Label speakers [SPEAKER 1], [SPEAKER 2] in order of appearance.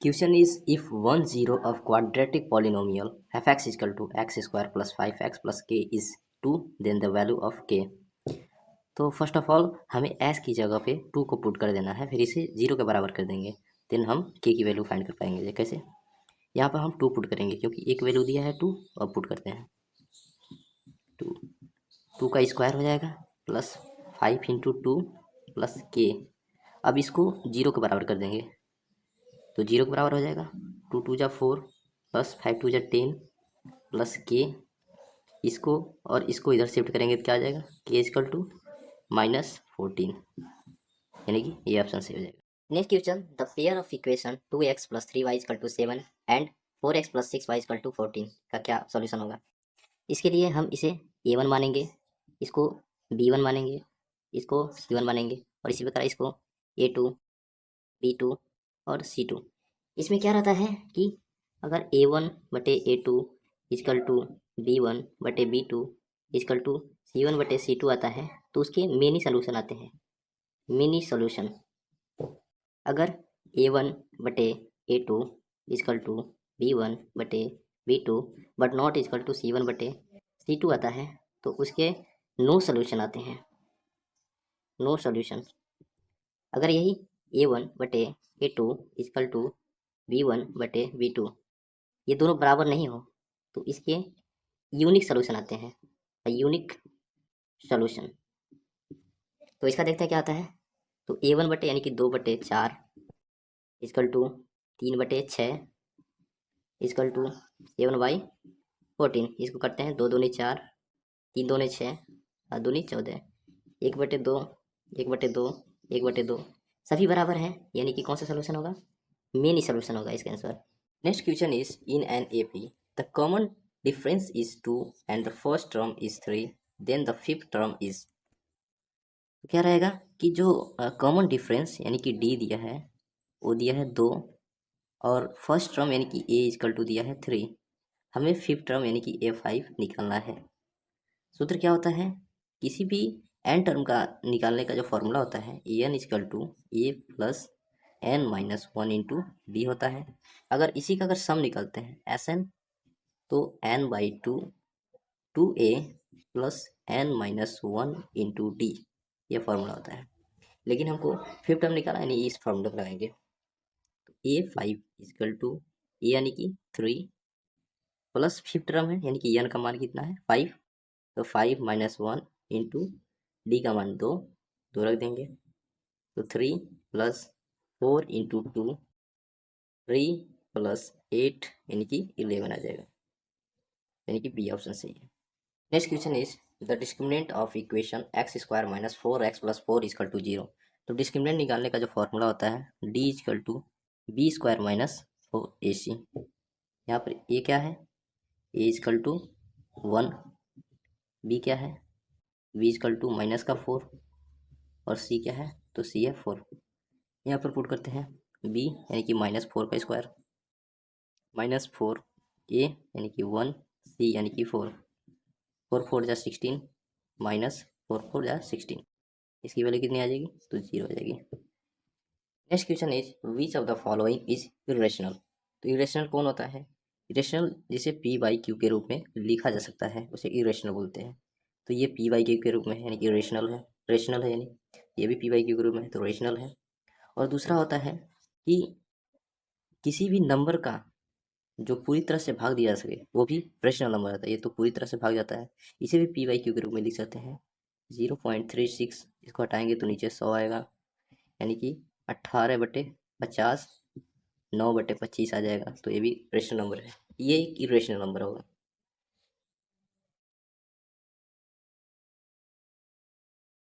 [SPEAKER 1] Question is, if one zero of quadratic polynomial f(x) is equal to x square plus 5x plus k is 2, then the value of k। तो first of all हमें s की जगह पे 2 को put कर देना है, फिर इसे 0 के बराबर कर देंगे, देन हम k की वैल्यू फाइंड कर पाएंगे। कैसे? यहाँ पर हम 2 पुट करेंगे क्योंकि एक वैल्यू दिया है 2, और पुट करते हैं 2 का स्क्वायर हो जाएगा प्लस 5 इंटू 2 प्लस k। अब इसको 0 के बराबर कर देंगे तो 0 के बराबर हो जाएगा 2 2 जा 4 प्लस 5 2 जा 10 प्लस के। इसको और इसको इधर शिफ्ट करेंगे तो क्या आ जाएगा, के इजकल टू -14, यानी कि ये ऑप्शन सही हो जाएगा। Next question, the pair of equation 2x + 3y = 7 and 4x + 6y = 14 का क्या सॉल्यूशन होगा। इसके लिए हम इसे a1 मानेंगे, इसको b1 मानेंगे, इसको c1 मानेंगे, और इसी प्रकार इसको a2 b2 और c2। इसमें क्या रहता है कि अगर a1 बटे a2 इजकल टू b1 बटे b2 इजकल टू c1 बटे c2 आता है तो उसके मेनी सोल्यूशन आते हैं। मिनी सोल्यूशन अगर a1 बटे a2 इजकल टू b1 बटे b2 but not is equal to c1 बटे c2 आता है तो उसके नो सोल्यूशन आते हैं। नो सोल्यूशन अगर यही a1 बटे a2 इजकल टू b1 बटे b2 ये दोनों बराबर नहीं हो तो इसके यूनिक सोल्यूशन आते हैं। यूनिक सोल्यूशन तो इसका देखते हैं क्या आता है। तो a1 बटे यानी कि 2/4 इजकल टू 3/6 इजकल टू 7/14। इसको करते हैं 2 दूनी 4 3 दूनी 6 और दूनी 14 1/2 1/2 1/2 सभी बराबर हैं, यानी कि कौन सा सोल्यूशन होगा, मेनी सोल्यूशन होगा इसका answer. Next question is, in an AP the common difference is 2 and the first term is 3 then the fifth term is. तो क्या रहेगा कि जो कॉमन डिफरेंस यानी कि डी दिया है वो दिया है 2 और फर्स्ट टर्म यानी कि ए इजकल टू दिया है 3, हमें फिफ्थ टर्म यानी कि a5 निकालना है। सूत्र क्या होता है, किसी भी एन टर्म का निकालने का जो फॉर्मूला होता है N equal to A plus n minus 1 into D होता है। अगर इसी का अगर सम निकालते हैं एस एन तो n/2 2a plus n minus 1 into D ये फॉर्मूला होता है। लेकिन हमको फिफ्थ टर्म निकाला यानी इस फॉर्मूला को लगाएंगे तो a5 इजकल टू ए यानी कि 3 प्लस फिफ्थ टर्म है यानी कि n का मान कितना है 5, तो 5 माइनस 1 इंटू डी का मान 2 रख देंगे तो 3 प्लस 4 इंटू 2 3 प्लस 8 यानी कि 11 आ जाएगा, यानी कि बी ऑप्शन सही है। Next question is, the discriminant of equation x² - 4x + 4 equal to 0। तो डिस्क्रिमिनेंट निकालने का जो फॉर्मूला होता है d is equal to b² - 4ac। यहाँ पर a क्या है, a इजकल टू 1, b क्या है b इजकल टू -4 और c क्या है तो c है 4। यहाँ पर पुट करते हैं b यानी कि -4 का स्क्वायर -4 a यानी कि 1 c यानी कि 4 4 4 जा 16 -4 4 जा 16, इसकी वैल्यू कितनी आ जाएगी तो 0 आ जाएगी। Next question is, which of the following is irrational. तो इरेशनल कौन होता है, इरेशनल जिसे p/q के रूप में लिखा जा सकता है उसे इरेशनल बोलते हैं। तो ये p/q के रूप में है यानी कि रेशनल है, यानी ये भी p/q के रूप में है तो रेशनल है। और दूसरा होता है कि किसी भी नंबर का जो पूरी तरह से भाग दिया जा सके वो भी रेशनल नंबर आता है। ये तो पूरी तरह से भाग जाता है, इसे भी p/q के रूप में लिख सकते हैं। 0.36 इसको हटाएंगे तो नीचे 100 आएगा, यानी कि 18/50 9/25 आ जाएगा, तो ये भी रेशनल नंबर है। ये एक इरेशनल नंबर होगा।